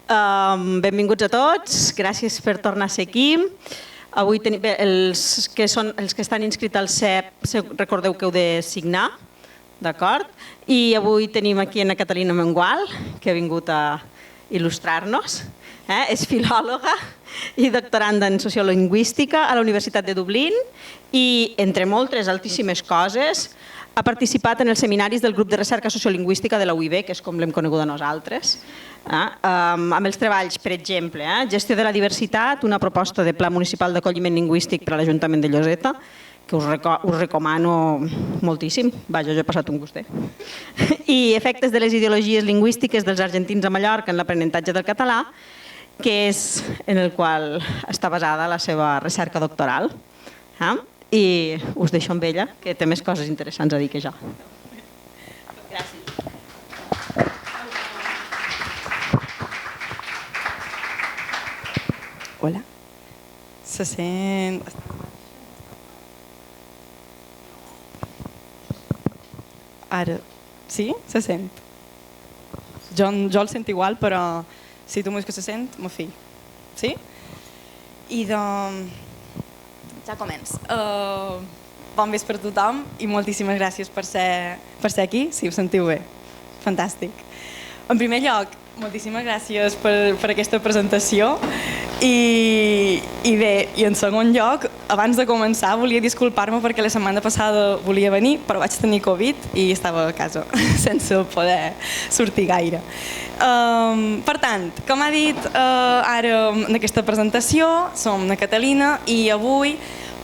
Benvinguts a tots, gràcies per tornar a ser aquí. Avui els que estan inscrits al CEP, recordeu que heu de signar, d'acord? I avui tenim aquí a Catalina Mengual, que ha vingut a il·lustrar-nos. És filòloga i doctoranda en sociolingüística a la Universitat de Dublín i, entre moltes altíssimes coses, ha participat en els seminaris del grup de recerca sociolingüística de la UIB, que és com l'hem conegut a nosaltres, amb els treballs, per exemple, gestió de la diversitat, una proposta de pla municipal d'acolliment lingüístic per a l'Ajuntament de Lloseta, que us recomano moltíssim, vaja, jo he passat un gustet, i efectes de les ideologies lingüístiques dels argentins a Mallorca en l'aprenentatge del català, que és en el qual està basada la seva recerca doctoral. I us deixo amb ella, que té més coses interessants a dir que jo. Gràcies. Hola. Se sent... Ara, sí? Se sent. Jo el sento igual, però si tu m'ho dius que se sent, m'ho fill. Sí? I doncs... Ja començ. Bon vespre a tothom i moltíssimes gràcies per ser aquí, si us sentiu bé. Fantàstic. En primer lloc, moltíssimes gràcies per aquesta presentació i bé, i en segon lloc, abans de començar volia disculpar-me perquè la setmana passada volia venir, però vaig tenir Covid i estava a casa sense poder sortir gaire. Per tant, com ha dit ara en aquesta presentació, som na Catalina i avui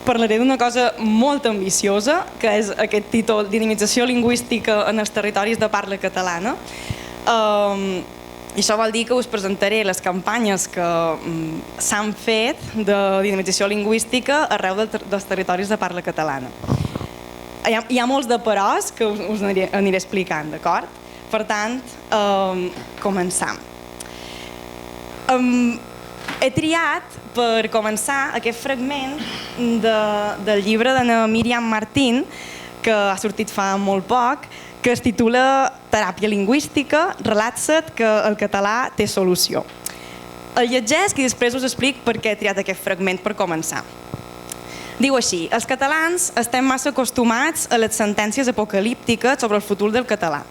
parlaré d'una cosa molt ambiciosa, que és aquest títol Dinamització lingüística en els territoris de parla catalana. I això vol dir que us presentaré les campanyes que s'han fet de dinamització lingüística arreu dels territoris de parla catalana. Hi ha molts de peròs que us aniré explicant, d'acord? Per tant, començam. He triat, per començar, aquest fragment del llibre de Míriam Martín, que ha sortit fa molt poc, que es titula Teràpia lingüística, relat-se't que el català té solució. El llegesc i després us explico per què he triat aquest fragment per començar. Diu així: els catalans estem massa acostumats a les sentències apocalíptiques sobre el futur del català.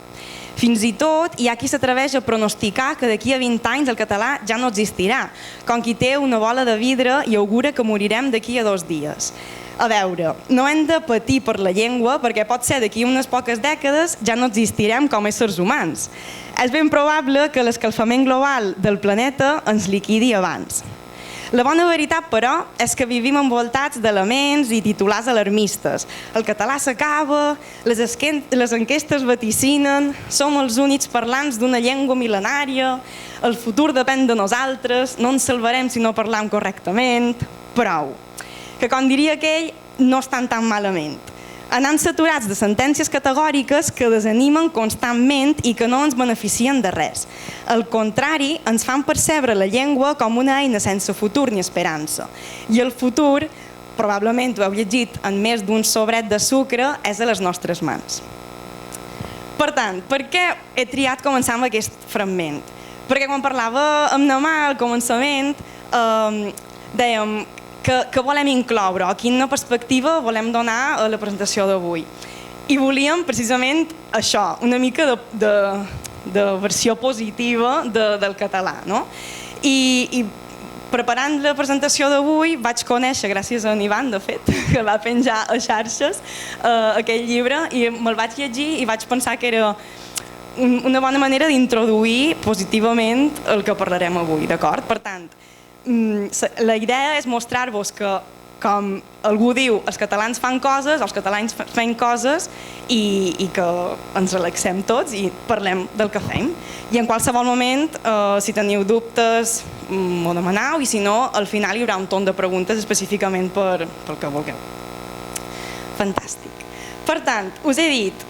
Fins i tot hi ha qui s'atreveix a pronosticar que d'aquí a 20 anys el català ja no existirà, com qui té una bola de vidre i augura que morirem d'aquí a 2 dies. A veure, no hem de patir per la llengua perquè pot ser d'aquí a unes poques dècades ja no existirem com a éssers humans. És ben probable que l'escalfament global del planeta ens liquidi abans. La bona veritat, però, és que vivim envoltats d'elements i titulars alarmistes. El català s'acaba, les enquestes vaticinen, som els únics parlants d'una llengua mil·lenària, el futur depèn de nosaltres, no ens salvarem si no parlam correctament. Prou. Que, com diria aquell, no estan tan malament. Anant saturats de sentències categòriques que desanimen constantment i que no ens beneficien de res. Al contrari, ens fan percebre la llengua com una eina sense futur ni esperança. I el futur, probablement ho heu llegit en més d'un sobret de sucre, és a les nostres mans. Per tant, per què he triat començar amb aquest fragment? Perquè quan parlava amb Namà al començament, dèiem que volem incloure, o quina perspectiva volem donar a la presentació d'avui. I volíem precisament això, una mica de versió positiva del català. I preparant la presentació d'avui vaig conèixer, gràcies a en Ivan, de fet, que va penjar a xarxes aquell llibre i me'l vaig llegir i vaig pensar que era una bona manera d'introduir positivament el que parlarem avui, d'acord? Per tant, la idea és mostrar-vos que, com algú diu, els catalans fan coses, els catalans fem coses i que ens relaxem tots i parlem del que fem. I en qualsevol moment, si teniu dubtes, m'ho demaneu i si no, al final hi haurà un torn de preguntes específicament pel que vulgueu. Fantàstic. Per tant, us he dit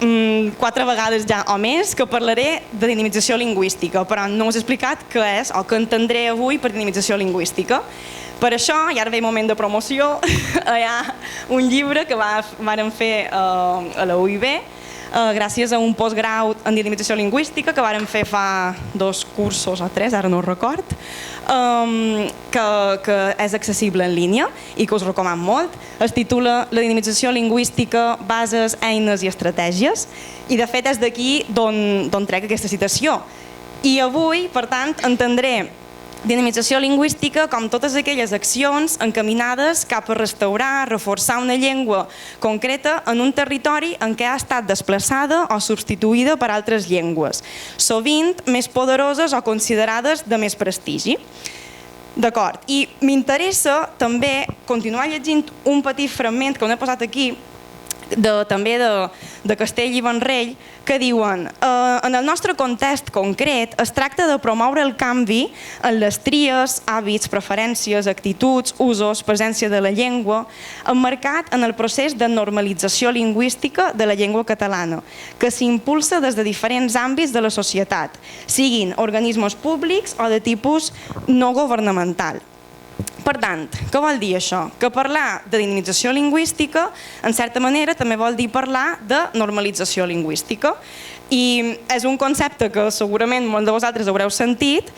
4 vegades ja o més que parlaré de dinamització lingüística, però no us he explicat què és o què entendré avui per dinamització lingüística. Per això, i ara ve el moment de promoció, hi ha un llibre que vàrem fer a la UIB gràcies a un postgrau en dinamització lingüística que vàrem fer fa 2 cursos o 3, ara no ho record, que és accessible en línia i que us recomano molt. Es titula La dinamització lingüística, bases, eines i estratègies, i de fet és d'aquí d'on trec aquesta citació. I avui, per tant, entendré dinamització lingüística com totes aquelles accions encaminades cap a restaurar, reforçar una llengua concreta en un territori en què ha estat desplaçada o substituïda per altres llengües, sovint més poderoses o considerades de més prestigi. D'acord, i m'interessa també continuar llegint un petit fragment que no he posat aquí, també de Castell i Vendrell, que diuen: en el nostre context concret es tracta de promoure el canvi en les tries, hàbits, preferències, actituds, usos, presència de la llengua, emmarcat en el procés de normalització lingüística de la llengua catalana, que s'impulsa des de diferents àmbits de la societat, siguin organismes públics o de tipus no governamental. Per tant, què vol dir això? Que parlar de dinamització lingüística, en certa manera, també vol dir parlar de normalització lingüística. I és un concepte que segurament molts de vosaltres haureu sentit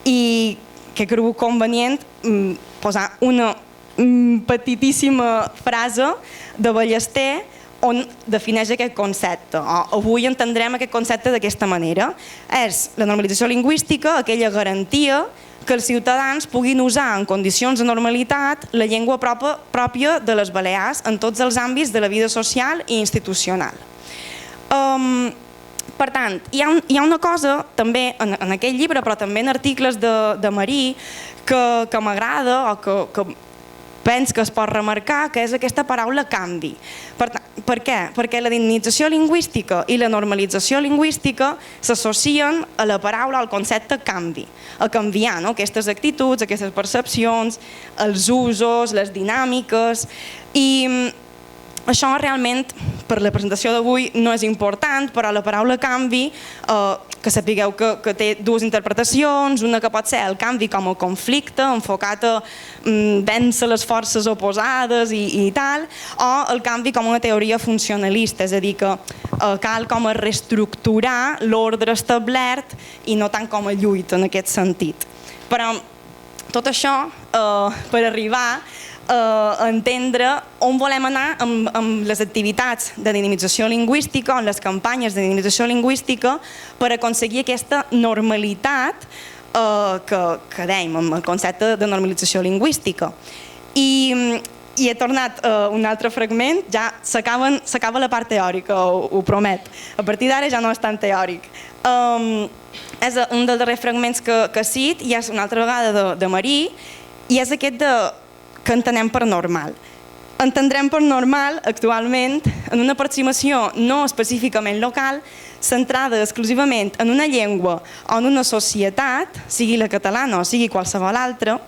i que he cregut convenient posar una petitíssima frase de Ballester on defineix aquest concepte. Avui entendrem aquest concepte d'aquesta manera. És la normalització lingüística, aquella garantia que els ciutadans puguin usar en condicions de normalitat la llengua pròpia de les Balears en tots els àmbits de la vida social i institucional. Per tant, hi ha una cosa també en aquell llibre, però també en articles de Marí, que m'agrada o que penso que es pot remarcar, que és aquesta paraula canvi. Per què? Perquè la dinamització lingüística i la normalització lingüística s'associen a la paraula, al concepte canvi, a canviar aquestes actituds, aquestes percepcions, els usos, les dinàmiques. I això realment, per la presentació d'avui, no és important, però la paraula canvi, que sapigueu que té dues interpretacions, una que pot ser el canvi com a conflicte, enfocat a vèncer les forces oposades i tal, o el canvi com una teoria funcionalista, és a dir, que cal com a reestructurar l'ordre establert i no tant com a lluita en aquest sentit. Però tot això per arribar a entendre on volem anar amb les activitats de dinamització lingüística, en les campanyes de dinamització lingüística, per aconseguir aquesta normalitat que dèiem, amb el concepte de normalització lingüística. I he tornat un altre fragment, ja s'acaba la part teòrica, ho promet. A partir d'ara ja no és tan teòric. És un dels darrers fragments que cit, i és una altra vegada de Marí, i és aquest que entenem per normal. Entendrem per normal, actualment, en una aproximació no específicament local, centrada exclusivament en una llengua o en una societat, sigui la catalana o sigui qualsevol altra,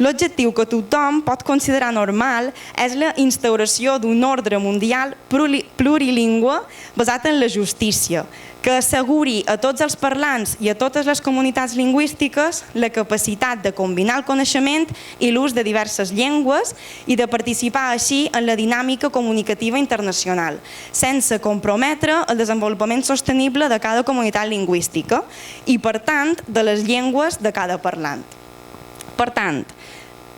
l'objectiu que tothom pot considerar normal és la instauració d'un ordre mundial plurilingüe basat en la justícia, que asseguri a tots els parlants i a totes les comunitats lingüístiques la capacitat de combinar el coneixement i l'ús de diverses llengües i de participar així en la dinàmica comunicativa internacional, sense comprometre el desenvolupament sostenible de cada comunitat lingüística i, per tant, de les llengües de cada parlant. Per tant,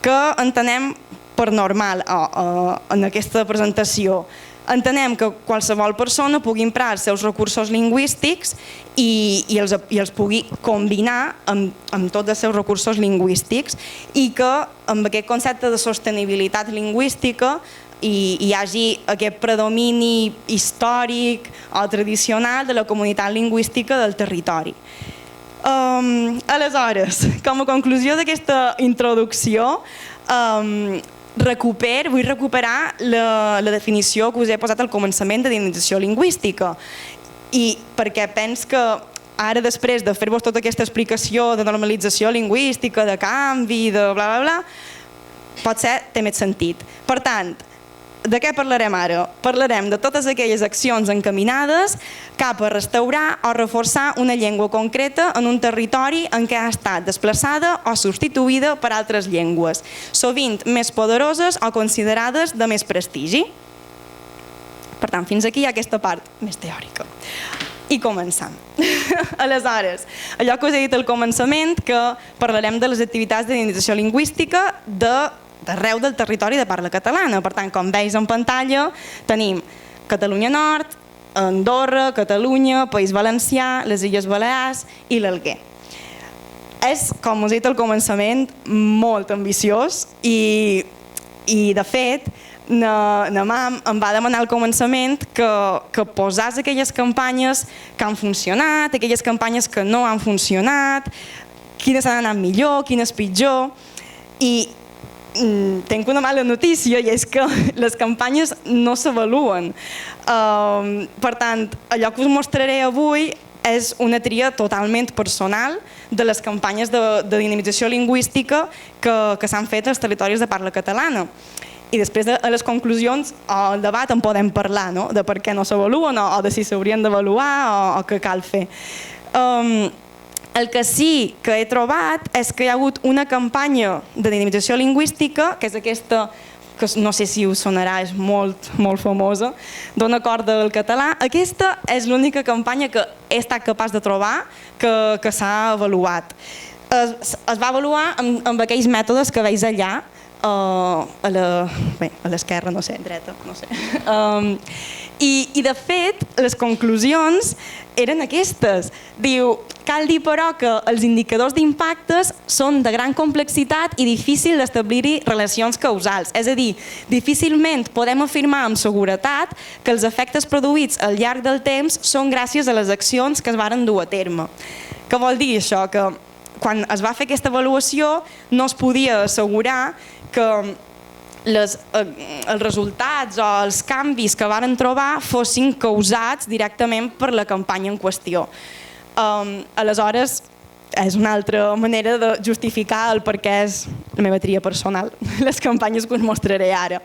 què entenem per normal en aquesta presentació? Entenem que qualsevol persona pugui emprar els seus recursos lingüístics i els pugui combinar amb tots els seus recursos lingüístics i que amb aquest concepte de sostenibilitat lingüística hi hagi aquest predomini històric o tradicional de la comunitat lingüística del territori. Aleshores, com a conclusió d'aquesta introducció, vull recuperar la definició que us he posat al començament de dinamització lingüística, i perquè penso que ara, després de fer-vos tota aquesta explicació de normalització lingüística, de canvi, de bla bla bla, potser té més sentit. Per tant, de què parlarem ara? Parlarem de totes aquelles accions encaminades cap a restaurar o reforçar una llengua concreta en un territori en què ha estat desplaçada o substituïda per altres llengües, sovint més poderoses o considerades de més prestigi. Per tant, fins aquí hi ha aquesta part més teòrica. I començam. Aleshores, allò que us he dit al començament, que parlarem de les activitats de dinamització lingüística d'arreu del territori de parla catalana. Per tant, com veus en pantalla, tenim Catalunya Nord, Andorra, Catalunya, País Valencià, les Illes Balears i l'Alguer. És, com us he dit al començament, molt ambiciós i de fet, na mam em va demanar al començament que posàs aquelles campanyes que han funcionat, aquelles campanyes que no han funcionat, quines han anat millor, quines pitjor, i tinc una mala notícia i és que les campanyes no s'avaluen. Per tant, allò que us mostraré avui és una tria totalment personal de les campanyes de dinamització lingüística que s'han fet als territoris de parla catalana. I després a les conclusions o al debat en podem parlar, no? De per què no s'avaluen o de si s'haurien d'avaluar o què cal fer. El que sí que he trobat és que hi ha hagut una campanya de dinamització lingüística, que és aquesta, que no sé si us sonarà, és molt famosa, Dona corda al català. Aquesta és l'única campanya que he estat capaç de trobar que s'ha avaluat. Es va avaluar amb aquells mètodes que veus allà, a l'esquerra, no sé, dreta, no sé. I de fet, les conclusions eren aquestes. Diu, cal dir però que els indicadors d'impactes són de gran complexitat i difícil d'establir-hi relacions causals. És a dir, difícilment podem afirmar amb seguretat que els efectes produïts al llarg del temps són gràcies a les accions que es varen dur a terme. Què vol dir això? Que quan es va fer aquesta avaluació no es podia assegurar que els resultats o els canvis que varen trobar fossin causats directament per la campanya en qüestió. Aleshores, és una altra manera de justificar el per què és la meva tria personal, les campanyes que us mostraré ara.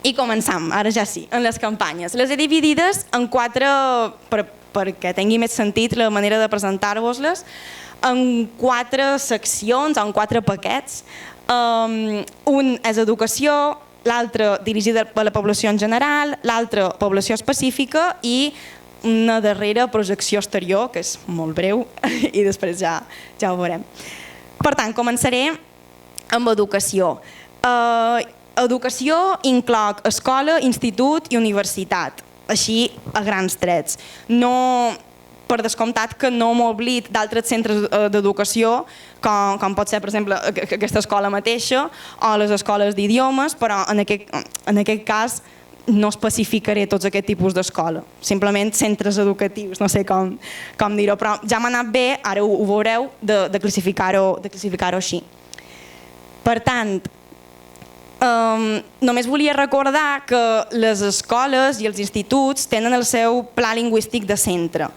I començam, ara ja sí, en les campanyes. Les he dividides en quatre, perquè tingui més sentit la manera de presentar-vos-les, en quatre seccions, en quatre paquets. Un és educació, l'altre dirigida a la població en general, l'altre població específica i una darrera projecció exterior, que és molt breu i després ja ho veurem. Per tant, començaré amb educació. Educació inclou escola, institut i universitat, així a grans trets. Per descomptat que no m'oblid d'altres centres d'educació, com pot ser, per exemple, aquesta escola mateixa o les escoles d'idiomes, però en aquest cas no especificaré tots aquest tipus d'escola, simplement centres educatius, no sé com dir-ho, però ja m'ha anat bé, ara ho veureu, de classificar-ho així. Per tant, només volia recordar que les escoles i els instituts tenen el seu pla lingüístic de centre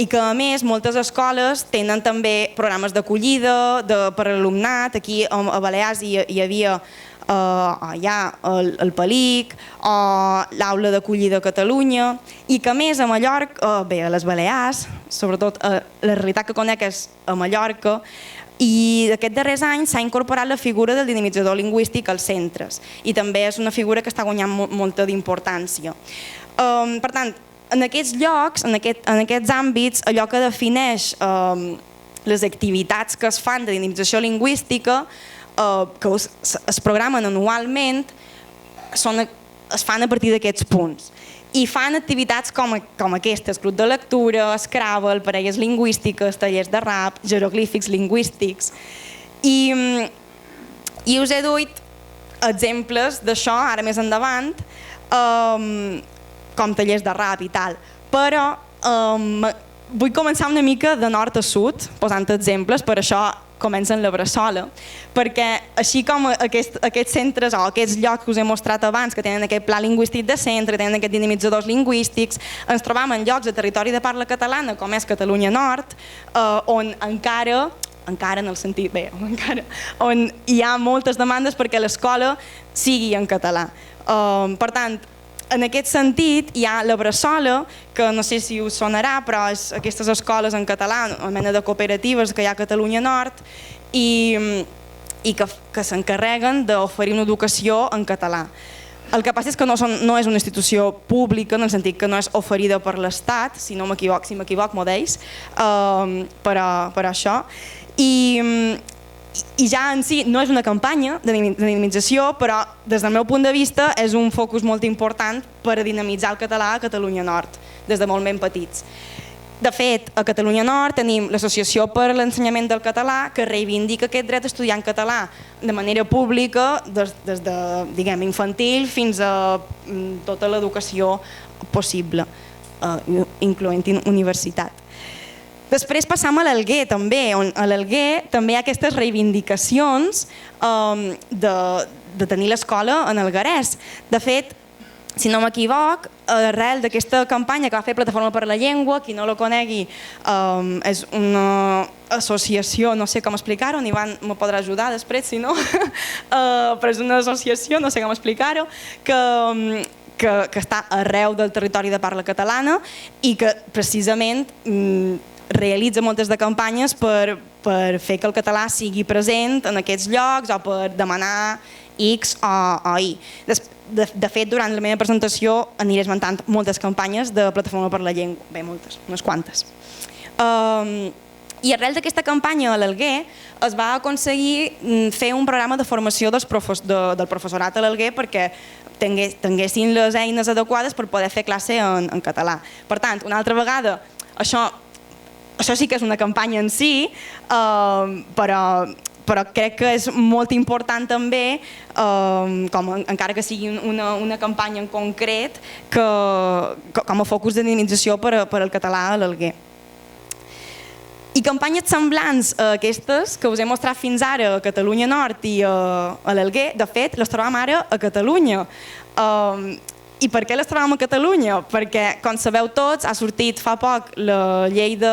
i que a més moltes escoles tenen també programes d'acollida per a l'alumnat. Aquí a Balears hi havia el PALIC o l'Aula d'Acollida a Catalunya i que a més a Mallorca, a les Balears, sobretot la realitat que conec és a Mallorca, i d'aquests darrers anys s'ha incorporat la figura del dinamitzador lingüístic als centres i també és una figura que està guanyant molta d'importància. Per tant, en aquests llocs, en aquests àmbits, allò que defineix les activitats que es fan de dinamització lingüística, que es programen anualment, es fan a partir d'aquests punts. I fan activitats com aquestes, club de lectura, Scrabble, parelles lingüístiques, tallers de rap, jeroglífics lingüístics. I us he duit exemples d'això, ara més endavant, com tallers de rap i tal. Però vull començar una mica de nord a sud, posant exemples, per això comencen la Bressola, perquè així com aquests centres o aquests llocs que us he mostrat abans, que tenen aquest pla lingüístic de centre, tenen aquests dinamitzadors lingüístics, ens trobam en llocs de territori de parla catalana, com és Catalunya Nord, on encara en el sentit bé, on hi ha moltes demandes perquè l'escola sigui en català. Per tant, en aquest sentit, hi ha la Bressola, que no sé si us sonarà, però és aquestes escoles en català, una mena de cooperatives que hi ha a Catalunya Nord, i que s'encarreguen d'oferir una educació en català. El que passa és que no és una institució pública, en el sentit que no és oferida per l'Estat, si m'equivoc, m'ho deis, per això. I ja en si no és una campanya de dinamització, però des del meu punt de vista és un focus molt important per a dinamitzar el català a Catalunya Nord, des de molt ben petits. De fet, a Catalunya Nord tenim l'Associació per a l'Ensenyament del Català, que reivindica aquest dret a estudiar en català de manera pública des de, diguem, infantil fins a tota l'educació possible, incloent universitat. Després passam a l'Alguer també, on a l'Alguer també hi ha aquestes reivindicacions de tenir l'escola en Alguerès. De fet, si no m'equivoc, arrel d'aquesta campanya que va fer Plataforma per la Llengua, qui no la conegui, és una associació, no sé com explicar-ho, n'Ivan me podrà ajudar després, si no, però és una associació, no sé com explicar-ho, que està arreu del territori de parla catalana i que precisament realitza moltes de campanyes per fer que el català sigui present en aquests llocs o per demanar X o Y. De fet, durant la meva presentació aniré esmentant moltes campanyes de Plataforma per la Llengua, bé, moltes, unes quantes. I arrel d'aquesta campanya a l'Alguer es va aconseguir fer un programa de formació del professorat a l'Alguer perquè tinguessin les eines adequades per poder fer classe en català. Per tant, una altra vegada, això sí que és una campanya en si, però crec que és molt important també, encara que sigui una campanya en concret, com a focus de dinamització per al català a l'Alguer. I campanyes semblants a aquestes que us he mostrat fins ara a Catalunya Nord i a l'Alguer, de fet, les trobam ara a Catalunya. I per què les trobam a Catalunya? Perquè, com sabeu tots, ha sortit fa poc la llei de...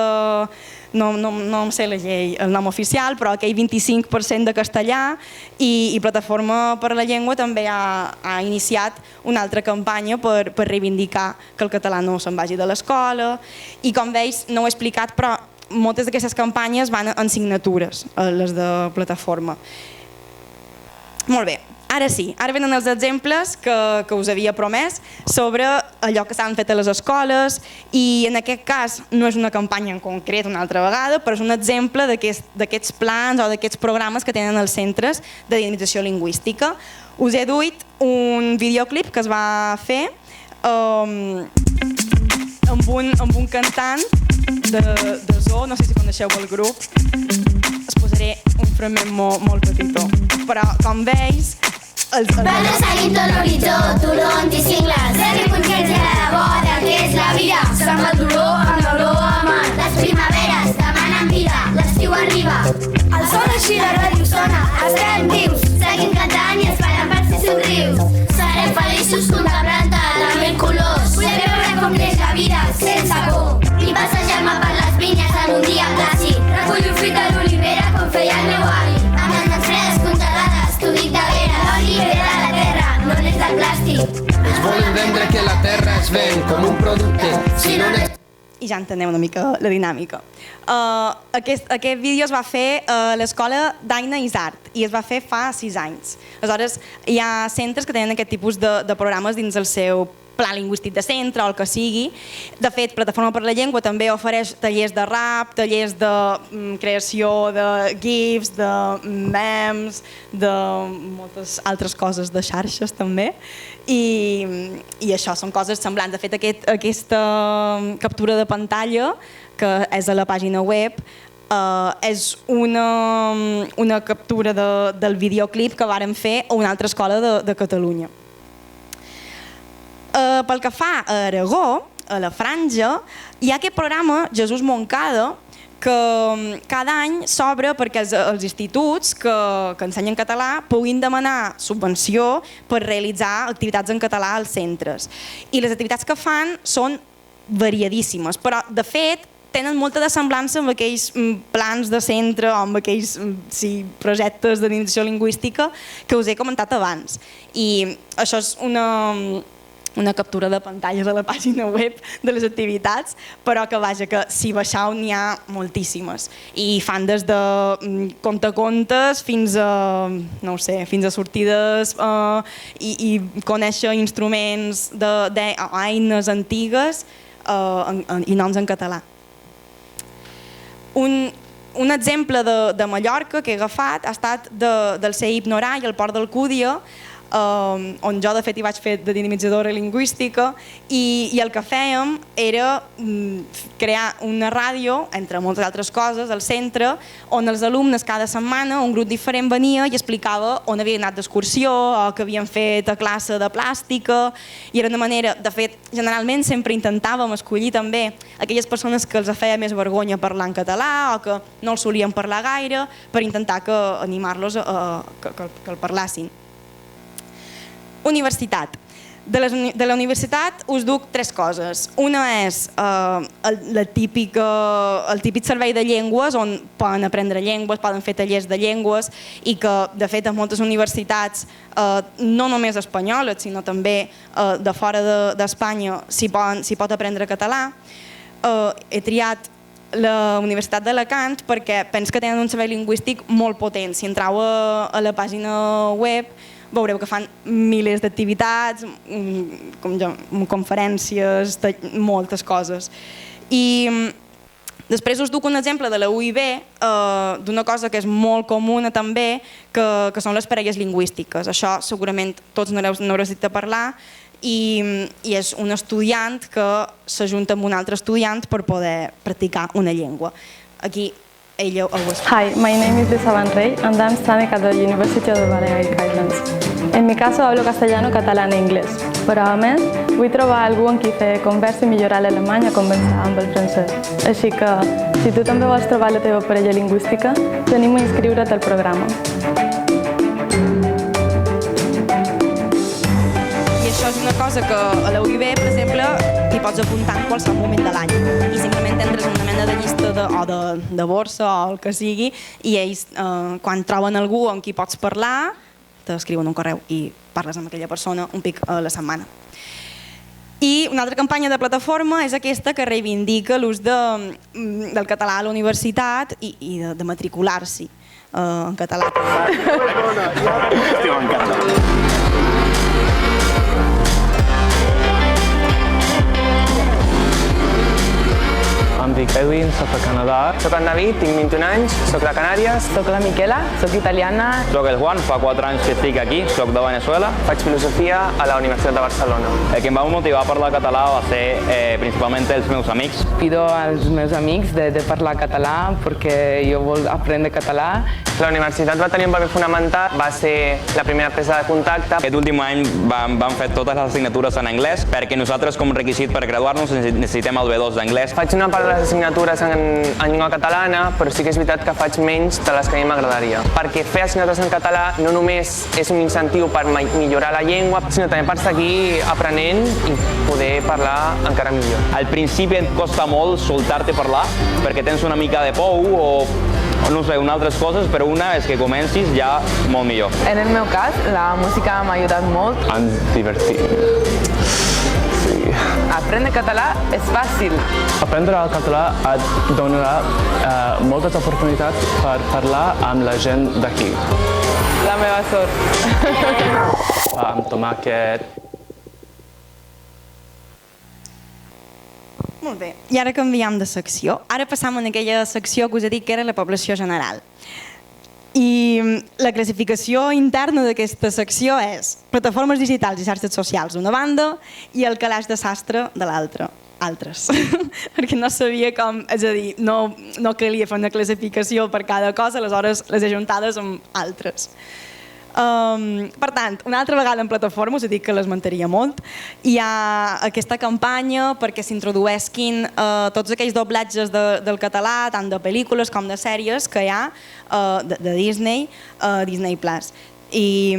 no em sé la llei, el nom oficial, però aquell 25% de castellà i Plataforma per la Llengua també ha iniciat una altra campanya per reivindicar que el català no se'n vagi de l'escola i com veus, no ho he explicat, però moltes d'aquestes campanyes van en signatures, les de Plataforma. Molt bé. Ara sí, ara venen els exemples que us havia promès sobre allò que s'han fet a les escoles i en aquest cas no és una campanya en concret una altra vegada, però és un exemple d'aquests plans o d'aquests programes que tenen els centres de dinamització lingüística. Us he duit un videoclip que es va fer amb un cantant de Zoo, no sé si coneixeu el grup, us posaré un fragment molt petitó, però com veus Van seguint tot l'horitzó, turons i cingles. Cerri punxets i a la vora, que és la vida. Se'n va el dolor amb l'olor a mar. Les primaveres demanen vida, l'estiu arriba. El sol així la ràdio sona, estem vius. Seguim cantant i esperant per si somrius. Serem feliços contemplant la mil colors. Volem veure com creix la vida sense por. I passejar-me per les vinyes en un dia clàssic. Recullo fruit de l'olivera com feia el meu avi. Amb les mans fredes congelades, t'ho dic de vera. L'oli ve de la terra, no n'és del plàstic. Ens volen vendre que la terra es ven com un producte, si no n'és... I ja enteneu una mica la dinàmica. Aquest vídeo es va fer a l'escola d'Aina Isart i es va fer fa 6 anys. Aleshores, hi ha centres que tenen aquest tipus de programes dins el seu pla lingüístic de centre o el que sigui. De fet, Plataforma per la Llengua també ofereix tallers de rap, tallers de creació de gifs, de memes, de moltes altres coses de xarxes també. I això són coses semblants. De fet, aquesta captura de pantalla, que és a la pàgina web, és una captura del videoclip que vàrem fer a una altra escola de Catalunya. Pel que fa a Aragó, a la Franja, hi ha aquest programa Jesús Moncada que cada any s'obre perquè els instituts que ensenyen català puguin demanar subvenció per realitzar activitats en català als centres. I les activitats que fan són variadíssimes, però de fet tenen molta de semblança amb aquells plans de centre o amb aquells projectes de dinamització lingüística que us he comentat abans. I això és una captura de pantalla de la pàgina web de les activitats, però que vaja, que si baixau n'hi ha moltíssimes. I fan des de contacontes fins a, no ho sé, fins a sortides i conèixer instruments d'eines antigues i noms en català. Un exemple de Mallorca que he agafat ha estat del CEIP Norà i el Port d'Alcúdia, on jo de fet hi vaig fer de dinamitzadora lingüística i el que fèiem era crear una ràdio, entre moltes altres coses, al centre, on els alumnes cada setmana, un grup diferent venia i explicava on havien anat d'excursió o que havien fet a classe de plàstica, i era una manera, de fet, generalment sempre intentàvem escollir també aquelles persones que els feia més vergonya parlar en català o que no els solien parlar gaire, per intentar animar-los que el parlassin. Universitat. De la universitat us duc 3 coses. Una és el típic servei de llengües, on poden aprendre llengües, poden fer tallers de llengües, i que de fet a moltes universitats, no només espanyoles, sinó també de fora d'Espanya, s'hi pot aprendre català. He triat la Universitat d'Alacant perquè penso que tenen un servei lingüístic molt potent. Si entreu a la pàgina web veureu que fan milers d'activitats, conferències, moltes coses. I després us duc un exemple de la UIB, d'una cosa que és molt comuna també, que són les parelles lingüístiques. Això segurament tots n'haureu sentit a parlar, i és un estudiant que s'ajunta amb un altre estudiant per poder practicar una llengua. Aquí ella ho explica. Hi, my name is Lisa Van Rey and I'm studying at the University of the Balearic Islands. En mi caso hablo castellano, catalán e inglés, però a més vull trobar algú amb qui fer conversa i millorar l'alemany o conversar amb el francès. Així que, si tu també vols trobar la teva parella lingüística, t'animo a inscriure't al programa. I això és una cosa que a la UIB, per exemple, t'hi pots apuntar en qualsevol moment de l'any i simplement entres en una mena de llista de borsa o el que sigui, i ells, quan troben algú amb qui pots parlar, t'escriuen un correu i parles amb aquella persona un pic a la setmana. I una altra campanya de plataforma és aquesta que reivindica l'ús del català a la universitat i de matricular-s'hi en català. Estiu encantat. Em dic Edwin, soc de Canadà. Soc en David, tinc 21 anys, soc de Canàries. Soc la Miquela, soc italiana. Soc el Juan, fa 4 anys que estic aquí, soc de Venezuela. Faig filosofia a la Universitat de Barcelona. El que em va motivar a parlar català va ser principalment els meus amics. Pido als meus amics de parlar català perquè jo vol aprendre català. La universitat va tenir un paper fonamental, va ser la primera presa de contacte. Aquest últim any vam fer totes les assignatures en anglès perquè nosaltres com requisit per graduar-nos necessitem el B2 d'anglès. Faig una part de les assignatures en llengua catalana, però sí que és veritat que faig menys de les que a mi m'agradaria. Perquè fer assignatures en català no només és un incentiu per millorar la llengua, sinó també per seguir aprenent i poder parlar encara millor. Al principi et costa molt soltar-te parlar perquè tens una mica de por o no sé, unes altres coses, però una és que comencis ja molt millor. En el meu cas, la música m'ha ajudat molt. Ens divertim. Sí. Aprendre català és fàcil. Aprendre el català et donarà moltes oportunitats per parlar amb la gent d'aquí. La meva sort. Amb tomàquet. Molt bé, i ara canviem de secció. Ara passam en aquella secció que us he dit que era la població general. I la classificació interna d'aquesta secció és plataformes digitals i xarxes socials d'una banda i el calaix de sastre de l'altra. Altres. Perquè no sabia com, és a dir, no calia fer una classificació per cada cosa, aleshores les he juntades amb altres. Per tant, una altra vegada en plataforma, us he dit que l'esmentaria molt, hi ha aquesta campanya perquè s'introduesquin tots aquells doblatges del català, tant de pel·lícules com de sèries que hi ha de Disney, Disney Plus. I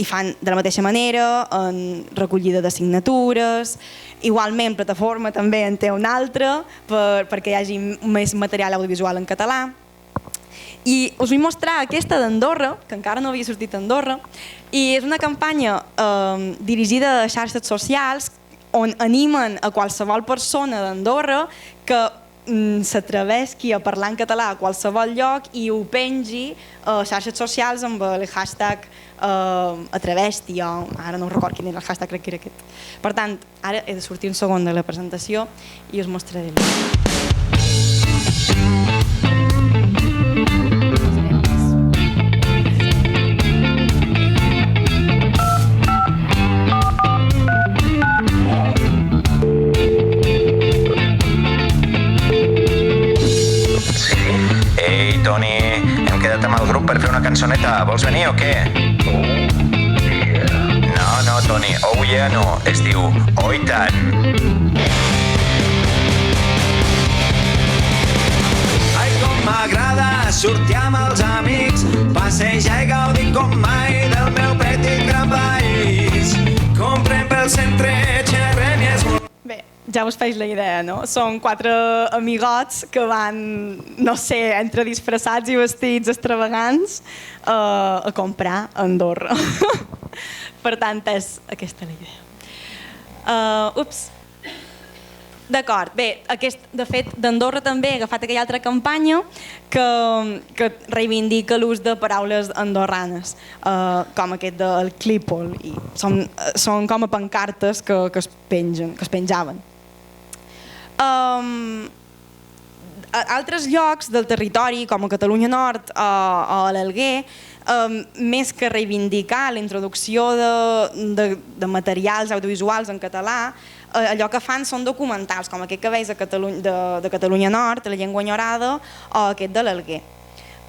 fan de la mateixa manera, en recollida de signatures. Igualment, plataforma també en té una altra perquè hi hagi més material audiovisual en català. I us vull mostrar aquesta d'Andorra, que encara no havia sortit a Andorra, i és una campanya dirigida a xarxes socials on animen a qualsevol persona d'Andorra que s'atrevesqui a parlar en català a qualsevol lloc i ho pengi a xarxes socials amb el hashtag atreveix-t'hi, ara no recordo quin era el hashtag, crec que era aquest. Per tant, ara he de sortir un segon de la presentació i us mostraré. Toni, hem quedat amb el grup per fer una cançoneta. Vols venir o què? No, Toni, oh yeah no. Es diu oh i tant. Ai, com m'agrada sortir amb els amics, passejar i gaudir com mai del meu petit gran país. Comprem pel centre, xerrem i és molt... Bé, ja us feis la idea, no? Són 4 amigots que van, no sé, entre disfressats i vestits extravagants a comprar a Andorra. Per tant, és aquesta la idea. D'acord, bé, de fet, d'Andorra també he agafat aquella altra campanya que reivindica l'ús de paraules andorranes, com aquest del clípol, i són com a pancartes que es penjaven. Altres llocs del territori, com a Catalunya Nord o a l'Alguer, més que reivindicar la introducció de materials audiovisuals en català, allò que fan són documentals, com aquest que veus de Catalunya Nord, La llengua enyorada, o aquest de l'Alguer.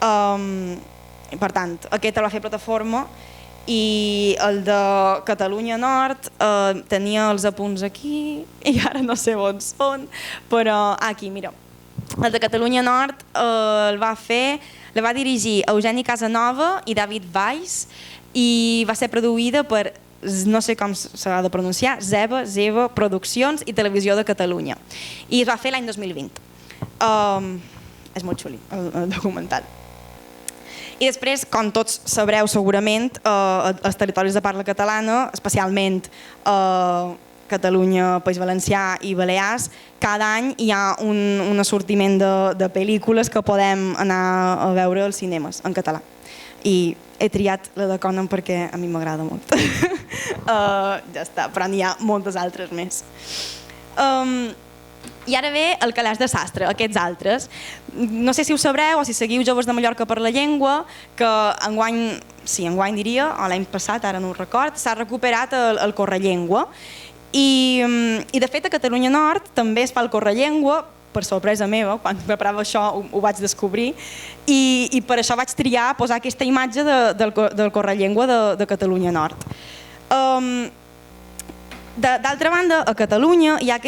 Per tant, aquest el va fer Plataforma, i el de Catalunya Nord tenia els apunts aquí, i ara no sé on són, però aquí, mira. El de Catalunya Nord el va dirigir Eugeni Casanova i David Valls, i va ser produïda per, no sé com s'ha de pronunciar, Zeva Produccions i Televisió de Catalunya. I es va fer l'any 2020. És molt xuli, el documental. I després, com tots sabreu segurament, els territoris de parla catalana, especialment Catalunya, País Valencià i Balears, cada any hi ha un assortiment de pel·lícules que podem anar a veure als cinemes en català. I he triat la de Conan perquè a mi m'agrada molt. Ja està, però n'hi ha moltes altres més. I ara ve el Calaix de Sastre, aquests altres. No sé si ho sabreu o si seguiu Joves de Mallorca per la Llengua, que enguany diria, o l'any passat, ara no ho record, s'ha recuperat el Correllengua. I de fet a Catalunya Nord també es fa el Correllengua, per sorpresa meva, quan preparava això ho vaig descobrir, i per això vaig triar posar aquesta imatge del Correllengua de Catalunya Nord. D'altra banda, a Catalunya hi ha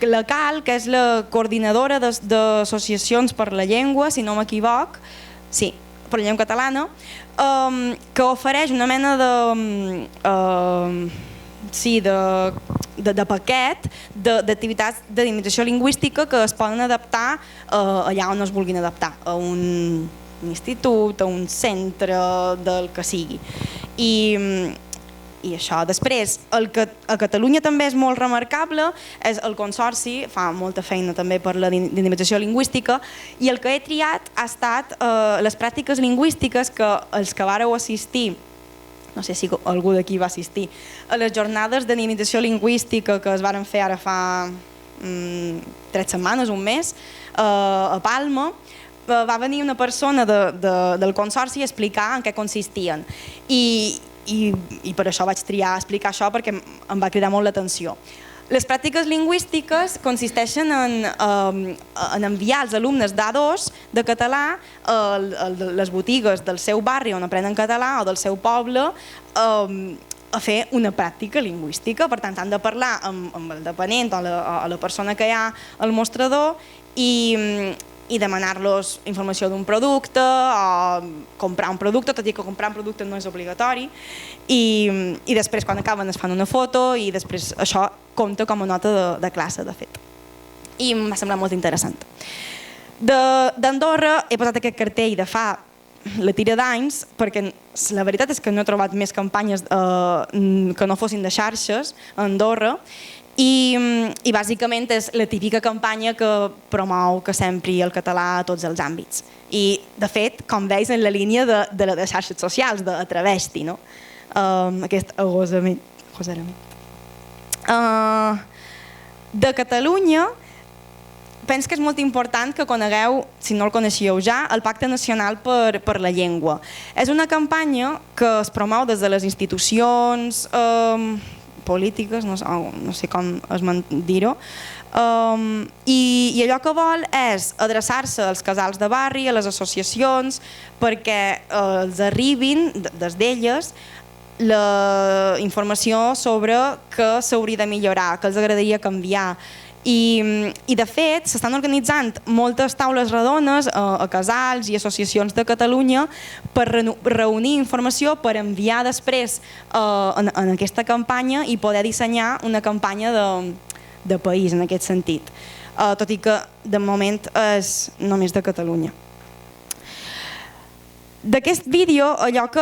la CAL, que és la coordinadora d'associacions per la llengua, si no m'equivoc, sí, per la llengua catalana, que ofereix una mena de paquet d'activitats de dinamització lingüística que es poden adaptar allà on es vulguin adaptar, a un institut, a un centre, del que sigui. I això. Després, el que a Catalunya també és molt remarcable és el Consorci, fa molta feina també per la dinamització lingüística, i el que he triat ha estat les pràctiques lingüístiques que els que vàreu assistir, no sé si algú d'aquí va assistir, a les jornades de dinamització lingüística que es varen fer ara fa 3 setmanes, un mes, a Palma. Va venir una persona del Consorci a explicar en què consistien. I per això vaig triar explicar això, perquè em va cridar molt l'atenció. Les pràctiques lingüístiques consisteixen en enviar els alumnes d'A2 de català a les botigues del seu barri on aprenen català o del seu poble a fer una pràctica lingüística. Per tant, han de parlar amb el depenent o la persona que hi ha al mostrador i demanar-los informació d'un producte o comprar un producte, tot i que comprar un producte no és obligatori, i després quan acaben es fan una foto i després això compta com a nota de classe, de fet. I em va semblar molt interessant. D'Andorra he posat aquest cartell de fa la tira d'anys, perquè la veritat és que no he trobat més campanyes que no fossin de xarxes a Andorra, i bàsicament és la típica campanya que promou que s'empri el català a tots els àmbits. I, de fet, com veus, en la línia de les xarxes socials, d'Atreveix-t'hi, no? Aquest agosament. De Catalunya, penso que és molt important que conegueu, si no el coneixíeu ja, el Pacte Nacional per la Llengua. És una campanya que es promou des de les institucions polítiques, no sé com dir-ho, i allò que vol és adreçar-se als casals de barri, a les associacions, perquè els arribin, des d'elles, la informació sobre què s'hauria de millorar, què els agradaria canviar. I de fet s'estan organitzant moltes taules redones a casals i associacions de Catalunya per reunir informació per enviar després en aquesta campanya i poder dissenyar una campanya de país en aquest sentit, tot i que de moment és només de Catalunya. D'aquest vídeo, allò que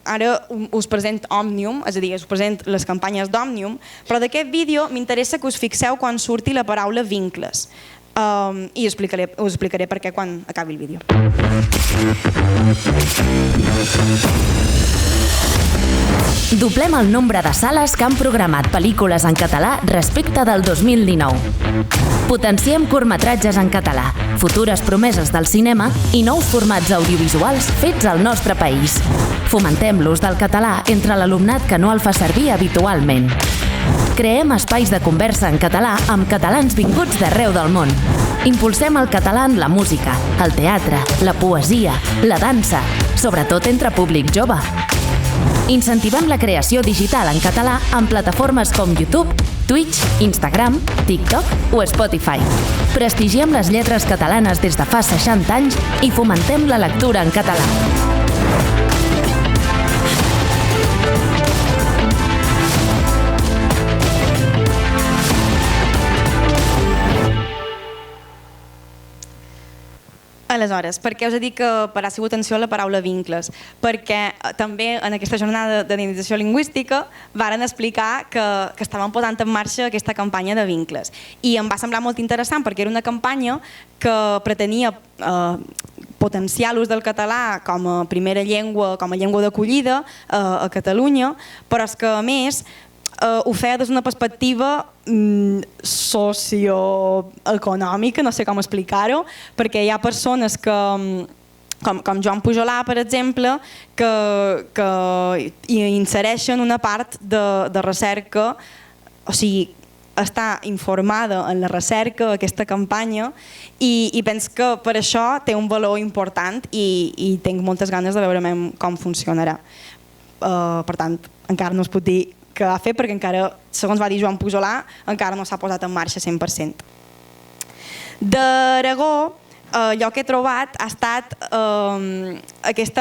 ara us present Òmnium, és a dir, us present les campanyes d'Òmnium, però d'aquest vídeo m'interessa que us fixeu quan surti la paraula vincles. I us explicaré per què quan acabi el vídeo. Doblem el nombre de sales que han programat pel·lícules en català respecte del 2019. Potenciem curtmetratges en català, futures promeses del cinema i nous formats audiovisuals fets al nostre país. Fomentem l'ús del català entre l'alumnat que no el fa servir habitualment. Creem espais de conversa en català amb catalans vinguts d'arreu del món. Impulsem el català en la música, el teatre, la poesia, la dansa, sobretot entre públic jove. Incentivem la creació digital en català en plataformes com YouTube, Twitch, Instagram, TikTok o Spotify. Prestigiem les lletres catalanes des de fa 60 anys i fomentem la lectura en català. Aleshores, per què us he dit que paràssiu atenció a la paraula vincles? Perquè també en aquesta jornada de dinamització lingüística varen explicar que estaven posant en marxa aquesta campanya de vincles. I em va semblar molt interessant perquè era una campanya que pretenia potenciar l'ús del català com a primera llengua, com a llengua d'acollida a Catalunya, però és que a més ho feia des d'una perspectiva socioeconòmica, no sé com explicar-ho, perquè hi ha persones que, com Joan Pujolà, per exemple, que insereixen una part de recerca, o sigui, està informada en la recerca, aquesta campanya, i penso que per això té un valor important i tinc moltes ganes de veure com funcionarà. Per tant, encara no es pot dir que ha fet, perquè encara, segons va dir Joan Pujolà, encara no s'ha posat en marxa 100%. D'Aragó, allò que he trobat ha estat aquesta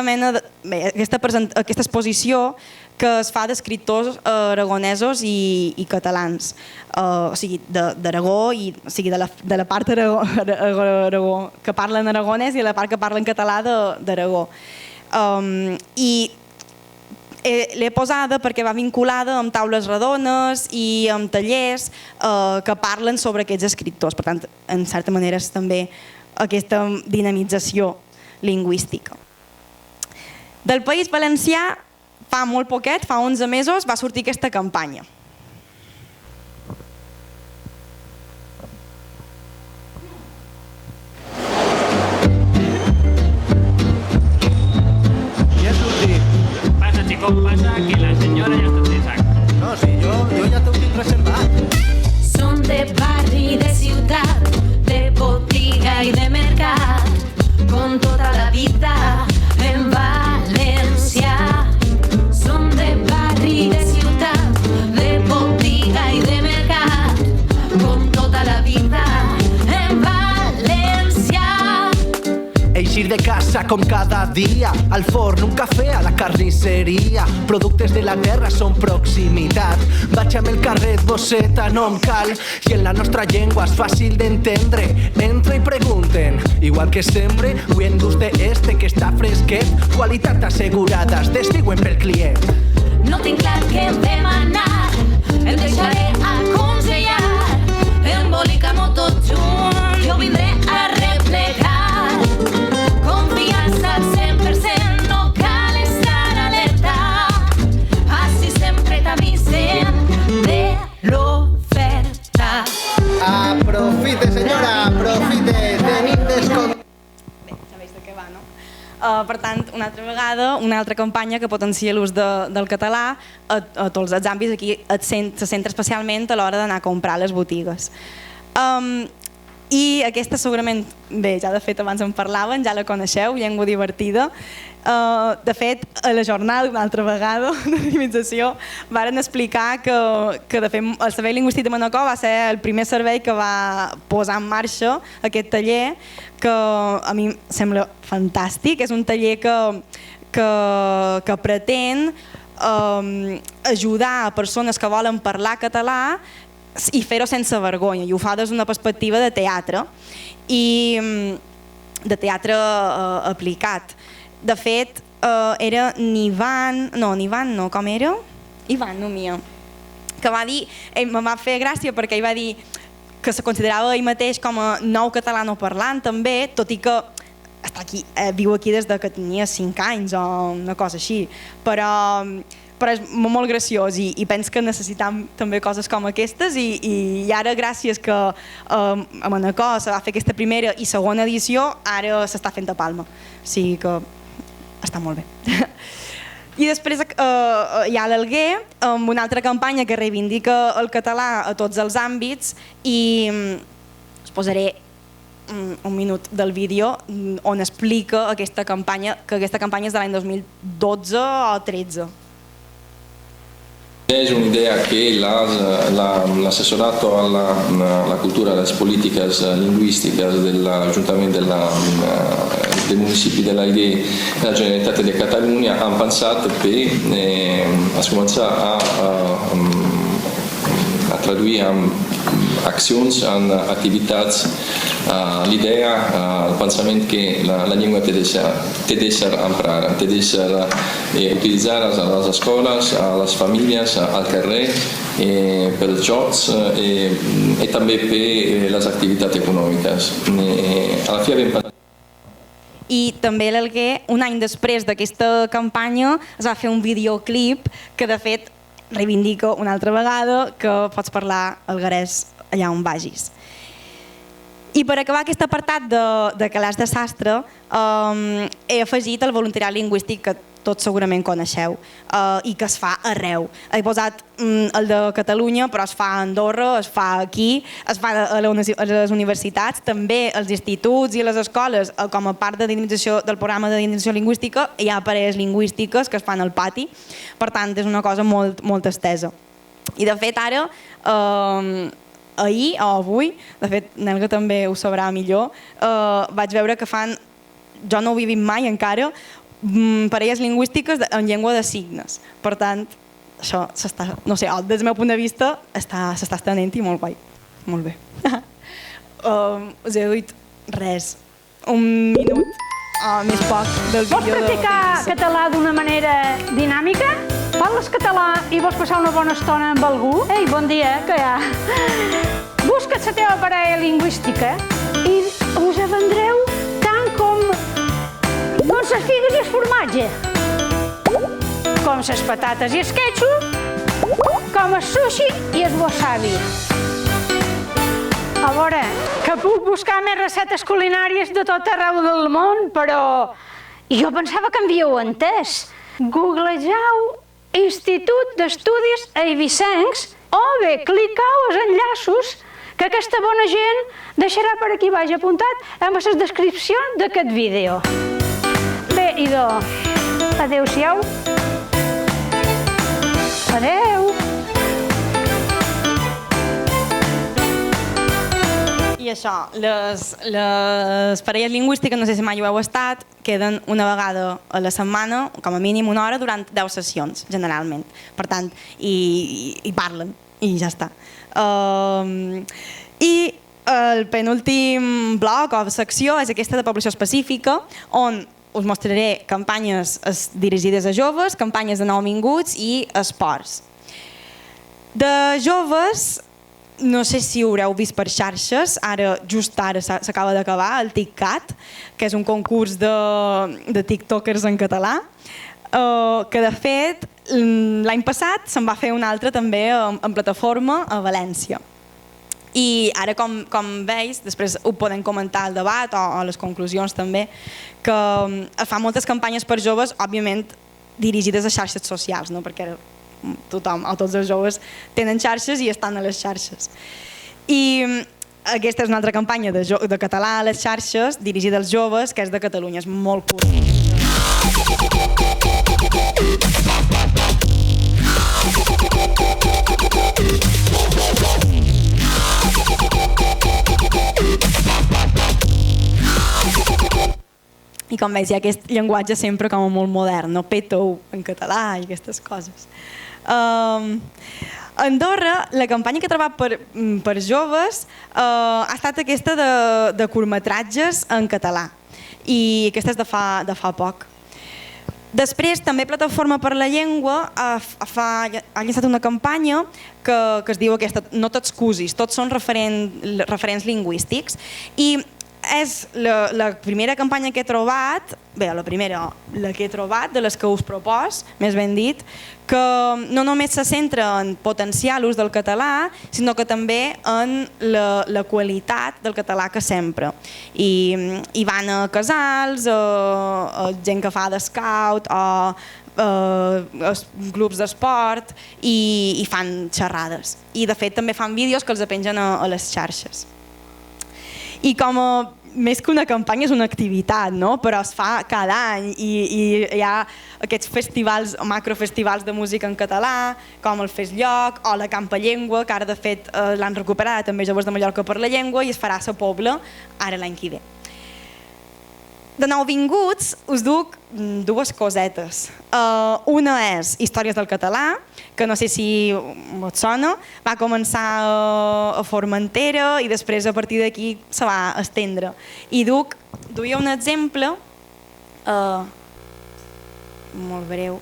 exposició que es fa d'escriptors aragonesos i catalans, o sigui, d'Aragó, o sigui, de la part d'Aragó que parlen aragonès i la part que parlen català d'Aragó. I l'he posada perquè va vinculada amb taules redones i amb tallers que parlen sobre aquests escriptors. Per tant, en certa manera és també aquesta dinamització lingüística. Del País Valencià, fa molt poquet, fa 11 mesos, va sortir aquesta campanya. Com passa que la senyora ja està de sac. No, sí, jo ja t'ho tinc reservat. Som de barri, de ciutat, de botiga i de mercat, com tota la vida en València. Som de barri, de ciutat, de com cada dia. Al forn, un cafè a la carnisseria. Productes de la terra són proximitat. Vaig amb el carret, bosseta, no em cal. I en la nostra llengua és fàcil d'entendre. Entra i pregunten, igual que sempre. Avui en gust este que està fresquet. Qualitat assegurada, es desdiuen pel client. No tinc clar què demanar, em deixaré aconsellar. Embolicam-ho tot junt, jo vindré a replegar. Confiança al 100%, no cal estar alerta. Així sempre t'avisen de l'oferta. Aprofite, senyora, aprofite, tenim descompte. Per tant, una altra vegada, una altra campanya que potencia l'ús del català a tots els àmbits. Aquí se centra especialment a l'hora d'anar a comprar a les botigues. I aquesta segurament, bé, ja de fet abans en parlaven, ja la coneixeu, Llengua Divertida. De fet, a la jornada, una altra vegada, de dinamització, varen explicar que de fet el Servei Lingüístic de Manacor va ser el primer servei que va posar en marxa aquest taller, que a mi em sembla fantàstic. És un taller que pretén ajudar a persones que volen parlar català i fer-ho sense vergonya, i ho fa des d'una perspectiva de teatre i de teatre aplicat. De fet, era Ivan, com era? Ivan Nomia, que va dir, me va fer gràcia perquè ell va dir que se considerava ell mateix com a nou catalanoparlant també, tot i que està aquí, viu aquí des que tenia 5 anys o una cosa així, però és molt graciós i penso que necessitam també coses com aquestes i ara gràcies que a Manacor se va fer aquesta primera i segona edició, ara s'està fent a Palma, o sigui que està molt bé. I després hi ha l'Alguer, amb una altra campanya que reivindica el català a tots els àmbits i us posaré un minut del vídeo on explica aquesta campanya, que aquesta campanya és de l'any 2012 o 13. Es un'idea che l'assessorato alla cultura e alle politiche linguistiche dell'Ajuntament dei municipi dell'Alguer e della Generalitat de Catalunya han pensat per començar a traduir en accions, en activitats, l'idea, el pensament que la llengua té d'ésser emprada, té d'ésser utilitzada a les escoles, a les famílies, al carrer, pels jocs i també per les activitats econòmiques. A la fi vam pensar. I també l'Alguer, un any després d'aquesta campanya, es va fer un videoclip que de fet reivindico una altra vegada que pots parlar alguerès allà on vagis. I per acabar aquest apartat de calaix de sastre he afegit el voluntariat lingüístic que tots segurament coneixeu i que es fa arreu. He posat el de Catalunya, però es fa a Andorra, es fa aquí, es fa a les universitats, també als instituts i a les escoles, com a part del programa de dinamització lingüística, hi ha parelles lingüístiques que es fan al pati, per tant és una cosa molt estesa. I de fet ara, ahir o avui, de fet Nelga també ho sabrà millor, vaig veure que fan, jo no ho he vist mai encara, parelles lingüístiques en llengua de signes. Per tant, això s'està, no sé, des del meu punt de vista s'està estenent i molt guai. Molt bé. Us he dit res, un minut més poc del vídeo. Vols practicar català d'una manera dinàmica? Parles català i vols passar una bona estona amb algú? Ei, bon dia, què hi ha? Busca't la teva parella lingüística i us avendreu tant com les figues i el formatge, com les patates i el ketchup, com el sushi i el wasabi. A veure, que puc buscar més receptes culinàries de tot arreu del món, però jo pensava que m'havíeu entès. Googlegeu Institut d'Estudis Eivissencs o bé clicau els enllaços que aquesta bona gent deixarà per aquí baix apuntat amb les descripcions d'aquest vídeo. Bé, idò, adéu-siau. Adéu. I I això, les parelles lingüístiques, no sé si mai ho heu estat, queden una vegada a la setmana, com a mínim una hora, durant 10 sessions, generalment. Per tant, i parlen, i ja està. I el penúltim bloc o secció és aquesta de població específica, on us mostraré campanyes dirigides a joves, campanyes de nouvinguts i esports. De joves, no sé si ho haureu vist per xarxes, just ara s'acaba d'acabar el TikCat, que és un concurs de tiktokers en català, que de fet l'any passat se'n va fer un altre també en plataforma a València. I ara, com veus, després ho podem comentar al debat o les conclusions també, que es fan moltes campanyes per joves, òbviament dirigides a xarxes socials, no? Perquè tothom, o tots els joves, tenen xarxes i estan a les xarxes. I aquesta és una altra campanya de català a les xarxes, dirigida als joves, que és de Catalunya, és molt curta. I com veus, hi ha aquest llenguatge sempre com molt modern, no? Petou en català i aquestes coses. A Andorra, la campanya que he trobat per joves ha estat aquesta de curtmetratges en català, i aquesta és de fa poc. Després, també Plataforma per la Llengua ha llançat una campanya que es diu aquesta, no t'excusis, tots són referents lingüístics, i és la primera campanya que he trobat, la que he trobat, de les que us propos, més ben dit, que no només se centra en potenciar l'ús del català, sinó que també en la qualitat del català que s'empra. I van a casals, a gent que fa d'escout, o grups d'esport, i fan xerrades. I de fet també fan vídeos que els pengen a les xarxes. I més que una campanya és una activitat, no? Però es fa cada any i hi ha aquests festivals, macrofestivals de música en català, com el Fes Lloc o la Campa Llengua, que ara de fet l'han recuperat també Joves de Mallorca per la Llengua, i es farà a la Pobla ara l'any que ve. De nouvinguts us duc dues cosetes. Una és Històries del català, que no sé si et sona, va començar a Formentera i després a partir d'aquí se va estendre. I duia un exemple molt breu,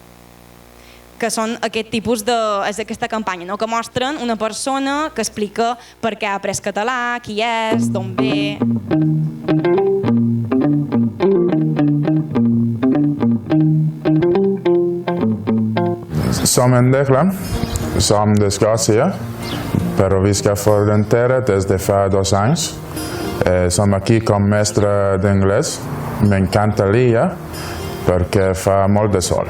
que són aquest tipus és aquesta campanya, que mostren una persona que explica per què ha après català, qui és, d'on ve. Som en Declan, som d'Escòcia, però visc a Formentera des de fa 2 anys. Som aquí com mestre d'anglès. M'encanta l'illa perquè fa molt de sol.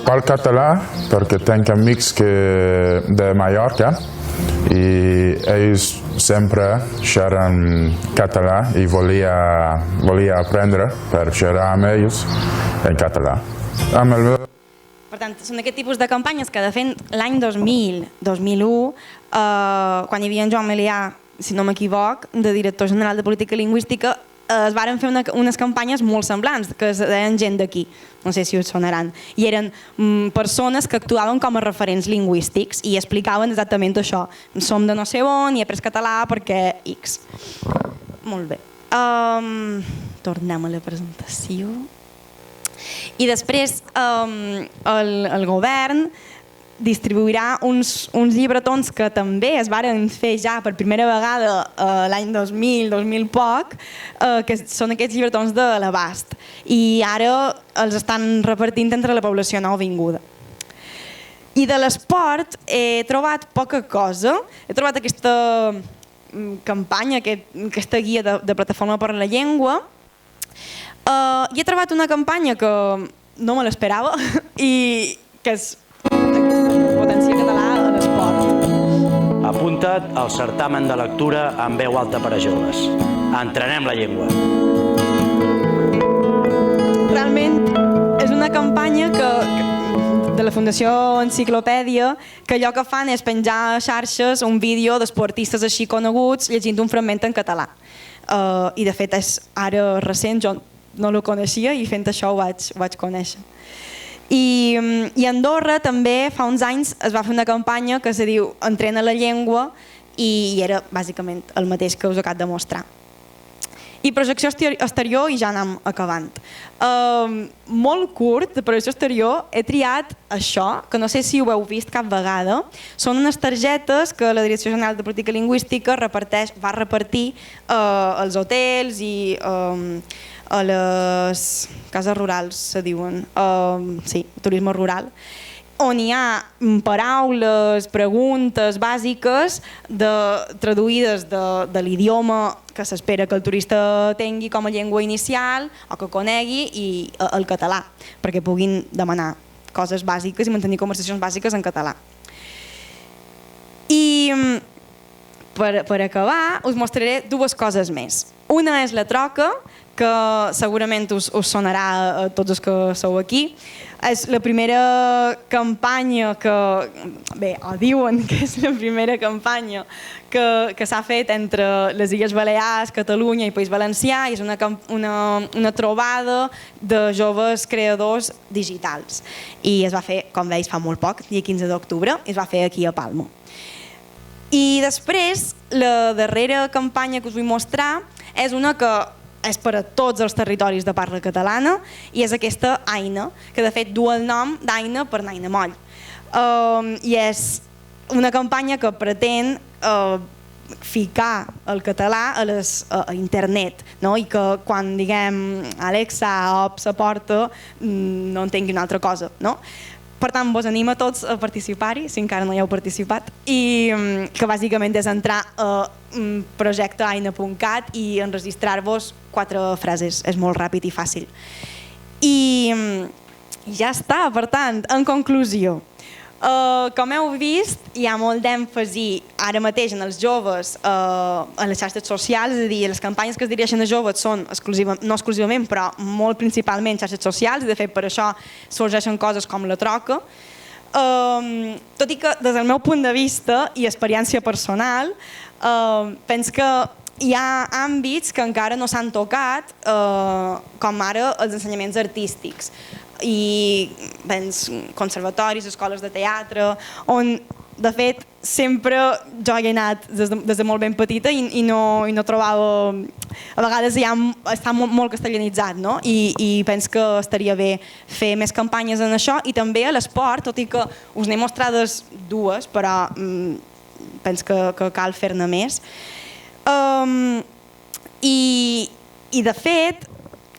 Parlo català perquè tinc amics de Mallorca i ells sempre xerren català i volia aprendre per xerrar amb ells en català. Per tant, són aquest tipus de campanyes que de fet l'any 2000-2001, quan hi havia en Joan Melià, si no m'equivoc, de director general de política lingüística, es varen fer unes campanyes molt semblants, que es deien Gent d'aquí, no sé si us sonaran, i eren persones que actuaven com a referents lingüístics i explicaven exactament això. Som de no sé on i he après català perquè X. Molt bé. Tornem a la presentació. I després el govern distribuirà uns llibretons que també es varen fer ja per primera vegada l'any 2000 poc, que són aquests llibretons de l'abast. I ara els estan repartint entre la població nouvinguda. I de l'esport he trobat poca cosa. He trobat aquesta campanya, aquesta guia de Plataforma per la Llengua, i he trobat una campanya que no me l'esperava i que és potenciar català a l'esport. Apunta't al certamen de lectura amb veu alta per a joves. Entrenem la llengua. Realment és una campanya de la Fundació Enciclopèdia, que allò que fan és penjar a xarxes un vídeo d'esportistes així coneguts llegint un fragment en català. I de fet és ara recent, jo no ho coneixia i fent això ho vaig conèixer. I a Andorra també fa uns anys es va fer una campanya que se diu Entrena la llengua i era bàsicament el mateix que us acabo de mostrar. I projecció exterior i ja anem acabant. Molt curt de projecció exterior he triat això, que no sé si ho heu vist cap vegada. Són unes targetes que la Direcció General de Política Lingüística va repartir als hotels i a les cases rurals, se diuen, sí, turisme rural, on hi ha paraules, preguntes bàsiques traduïdes de l'idioma que s'espera que el turista tingui com a llengua inicial o que conegui i el català, perquè puguin demanar coses bàsiques i mantenir conversacions bàsiques en català. I per acabar us mostraré dues coses més. Una és la troca, que segurament us sonarà a tots els que sou aquí. És la primera campanya que, bé, o diuen que és la primera campanya que s'ha fet entre les Illes Balears, Catalunya i País Valencià, i és una trobada de joves creadors digitals. I es va fer, com veus, fa molt poc, dia 15 d'octubre, i es va fer aquí a Palma. I després, la darrera campanya que us vull mostrar és una que és per a tots els territoris de parla catalana i és aquesta Aina, que de fet du el nom d'Aina per Naina Moll. I és una campanya que pretén ficar el català a internet, no? I que quan diguem Alexa, ops, a porta, no entengui una altra cosa, no? Per tant, vos animo a tots a participar-hi, si encara no hi heu participat, i que bàsicament és entrar a projecteaina.cat i enregistrar-vos 4 frases. És molt ràpid i fàcil. I ja està, per tant, en conclusió. Com heu vist, hi ha molt d'èmfasi ara mateix en els joves en les xarxes socials, és a dir, les campanyes que es dirigeixen a joves són no exclusivament, però molt principalment xarxes socials, i de fet per això sorgeixen coses com la troca. Tot i que des del meu punt de vista i experiència personal, penso que hi ha àmbits que encara no s'han tocat, com ara els ensenyaments artístics i conservatoris, escoles de teatre, on de fet sempre jo hi he anat des de molt ben petita i no trobava, a vegades ja està molt castellanitzat, no? I penso que estaria bé fer més campanyes en això i també a l'esport, tot i que us n'he mostrades 2, però penso que cal fer-ne més. I de fet,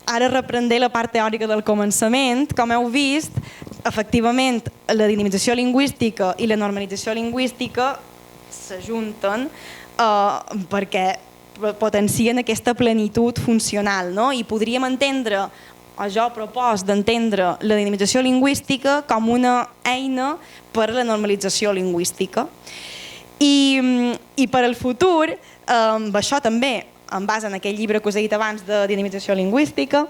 ara reprendré la part teòrica del començament. Com heu vist, efectivament, la dinamització lingüística i la normalització lingüística s'ajunten perquè potencien aquesta plenitud funcional, no? I podríem entendre, o jo propos d'entendre, la dinamització lingüística com una eina per a la normalització lingüística. I per al futur, això també, en base en aquell llibre que us he dit abans de dinamització lingüística,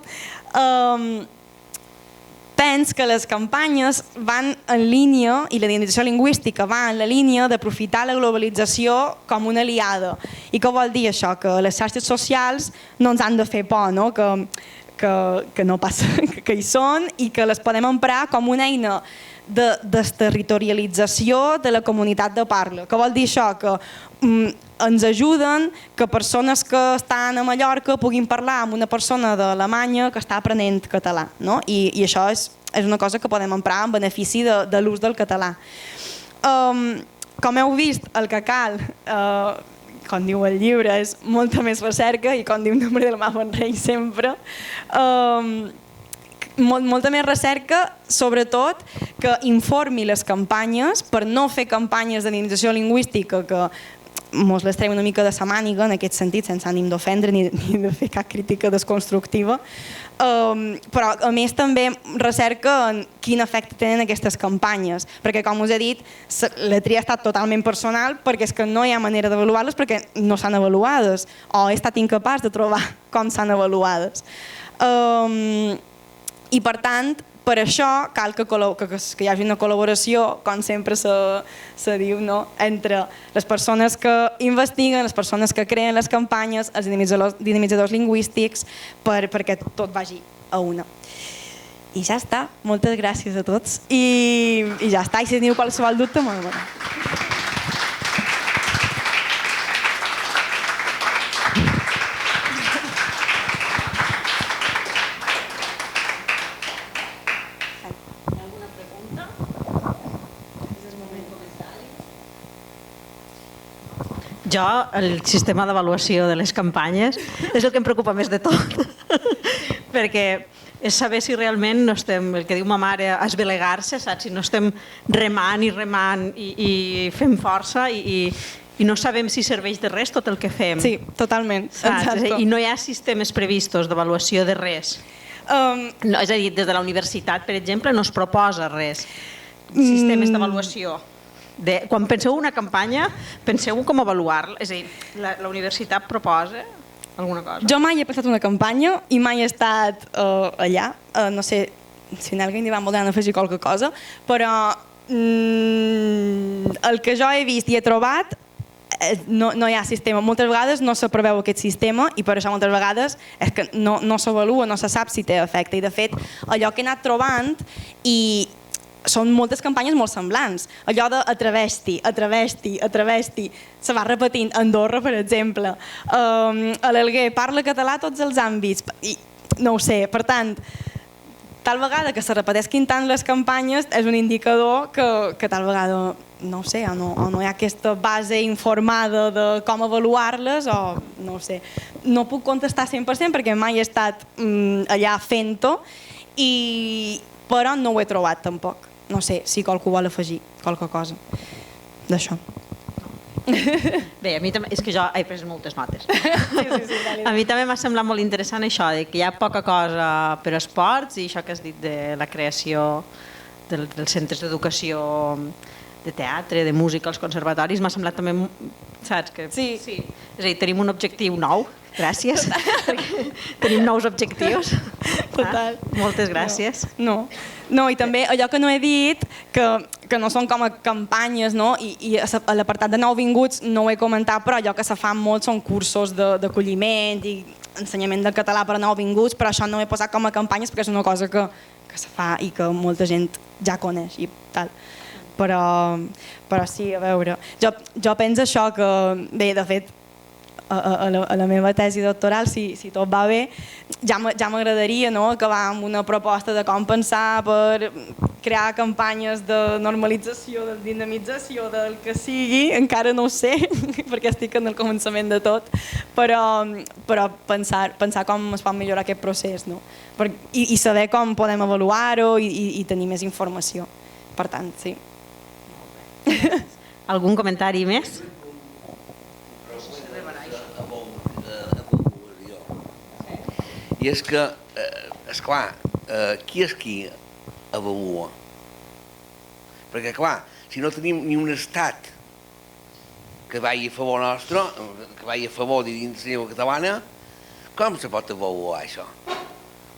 penso que les campanyes van en línia, i la dinamització lingüística va en la línia d'aprofitar la globalització com una aliada. I què vol dir això? Que les xarxes socials no ens han de fer por, no? Que no passa, que hi són i que les podem emprar com una eina de desterritorialització de la comunitat de parla. Què vol dir això? Que ens ajuden que persones que estan a Mallorca puguin parlar amb una persona d'Alemanya que està aprenent català, no? I això és una cosa que podem emprar en benefici de l'ús del català. Com heu vist, el que cal, com diu el llibre, és molta més recerca i com diu el nombre del Maven Rei sempre, molta més recerca, sobretot que informi les campanyes per no fer campanyes de dinamització lingüística que mos les treiem una mica de sa màniga, en aquest sentit, sense ànim d'ofendre ni de fer cap crítica desconstructiva, però a més també recerca en quin efecte tenen aquestes campanyes, perquè com us he dit, la tria ha estat totalment personal perquè és que no hi ha manera d'avaluar-les perquè no s'han avaluades o he estat incapaç de trobar com s'han avaluades. I per tant, Per això cal que hi hagi una col·laboració, com sempre se diu, no? Entre les persones que investiguen, les persones que creen les campanyes, els dinamitzadors lingüístics, perquè tot vagi a una. I ja està, moltes gràcies a tots. I ja està, i si teniu qualsevol dubte, molt bé. Jo, el sistema d'avaluació de les campanyes és el que em preocupa més de tot, perquè és saber si realment no estem, el que diu ma mare, esbelegar-se, saps? Si no estem remant i remant i fem força i no sabem si serveix de res tot el que fem. Sí, totalment. I no hi ha sistemes previstos d'avaluació de res. No, és a dir, des de la universitat, per exemple, no es proposa res. Sistemes d'avaluació. Quan penseu una campanya, penseu com avaluar-la. És a dir, la universitat proposa alguna cosa? Jo mai he pensat una campanya i mai he estat allà. No sé si en alguien hi va voler afegir qualque cosa, però el que jo he vist i he trobat no hi ha sistema. Moltes vegades no se preveu aquest sistema i per això moltes vegades és que no s'avalua, no se sap si té efecte. I de fet, allò que he anat trobant i són moltes campanyes molt semblants. Allò de atreveix-t'hi, atreveix-t'hi, atreveix-t'hi, se va repetint. Andorra, per exemple. A l'Alguer, parla català a tots els àmbits. I no ho sé, per tant, tal vegada que se repetesquin tant les campanyes és un indicador que tal vegada, no ho sé, o no hi ha aquesta base informada de com avaluar-les o no ho sé. No puc contestar 100% perquè mai he estat allà fent-ho, però no ho he trobat tampoc. No sé si qualcú vol afegir qualque cosa d'això. Bé, a mi també, és que jo he pres moltes notes. A mi també m'ha semblat molt interessant això, que hi ha poca cosa per esports i això que has dit de la creació dels centres d'educació de teatre, de música, els conservatoris, m'ha semblat també, saps? Sí. És a dir, tenim un objectiu nou, gràcies. Tenim nous objectius. Total. Moltes gràcies. No, i també allò que no he dit, que no són com a campanyes, no? I a l'apartat de nouvinguts no ho he comentat, però allò que se fan molt són cursos d'acolliment i ensenyament de català per a nouvinguts, però això no ho he posat com a campanyes perquè és una cosa que se fa i que molta gent ja coneix i tal. Però sí, a veure, jo penso això que, bé, de fet, a la meva tesi doctoral, si tot va bé, ja m'agradaria acabar amb una proposta de com pensar per crear campanyes de normalització, de dinamització, del que sigui, encara no ho sé, perquè estic en el començament de tot, però pensar com es pot millorar aquest procés, no? I saber com podem avaluar-ho i tenir més informació. Per tant, sí. Algun comentari més? I és que, esclar, qui és qui avalua? Perquè, clar, si no tenim ni un estat que vagi a favor nostre, que vagi a favor de dins la llengua catalana, com se pot avaluar això?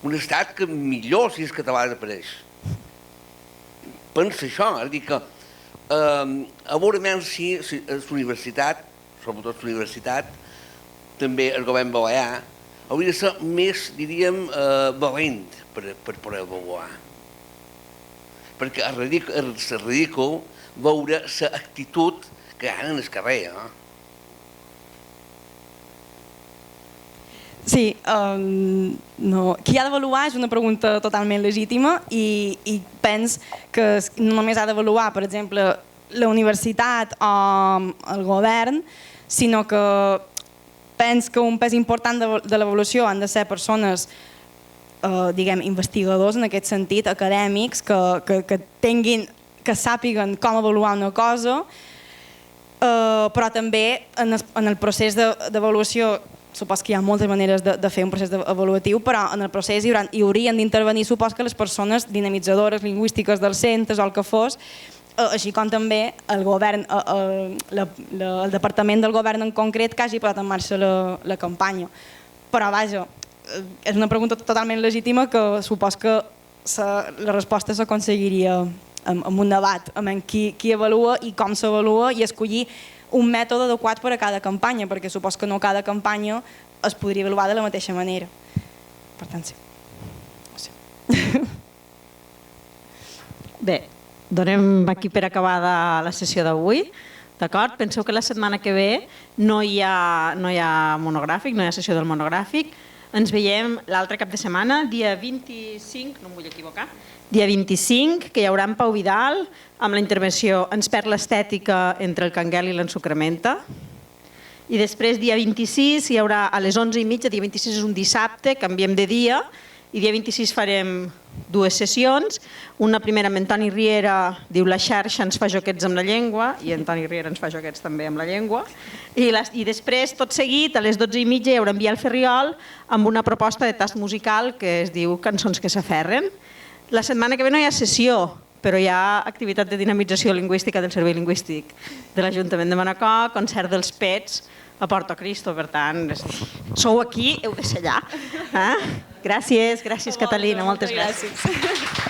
Un estat que millor si és català desapareix. Pensa això, és a dir que a veure si la universitat, sobretot la universitat, també el govern balear, hauria de ser més, diríem, valent per avaluar. Perquè és ridícul veure l'actitud que hi ha en el carrer. Sí, qui ha d'avaluar és una pregunta totalment legítima i pens que no només ha d'avaluar, per exemple, la universitat o el govern, sinó que pens que un pes important de l'evolució han de ser persones, diguem, investigadors en aquest sentit, acadèmics, que sàpiguen com avaluar una cosa, però també en el procés d'avaluació, supos que hi ha moltes maneres de fer un procés avaluatiu, però en el procés hi haurien d'intervenir, supos que les persones dinamitzadores, lingüístiques dels centres o el que fos, així com també el govern, el departament del govern en concret que hagi posat en marxa la campanya. Però vaja, és una pregunta totalment legítima que supos que la resposta s'aconseguiria amb un debat, amb qui avalua i com s'avalua i escollir un mètode adequat per a cada campanya, perquè supos que no cada campanya es podria avaluar de la mateixa manera. Per tant, sí. Bé, donem aquí per acabada la sessió d'avui. D'acord? Penseu que la setmana que ve no hi ha monogràfic, no hi ha sessió del monogràfic. Ens veiem l'altre cap de setmana, dia 25, no em vull equivocar, dia 25, que hi haurà en Pau Vidal amb la intervenció Ens perd l'estètica entre el canguel i l'ensucramenta. I després, dia 26, hi haurà a les 11:30, dia 26 és un dissabte, canviem de dia, i dia 26 farem dues sessions. Una primera amb en Toni Riera, diu La xarxa ens fa joquets amb la llengua, i en Toni Riera ens fa joquets també amb la llengua. I després, tot seguit, a les 12:30 hi haurà en Biel Ferriol amb una proposta de tast musical que es diu Cançons que s'aferren. La setmana que ve no hi ha sessió, però hi ha activitat de dinamització lingüística del Servei Lingüístic de l'Ajuntament de Manacor, concert dels Pets a Porto Cristo, per tant, sou aquí, heu de ser allà. Gràcies, Catalina, moltes gràcies.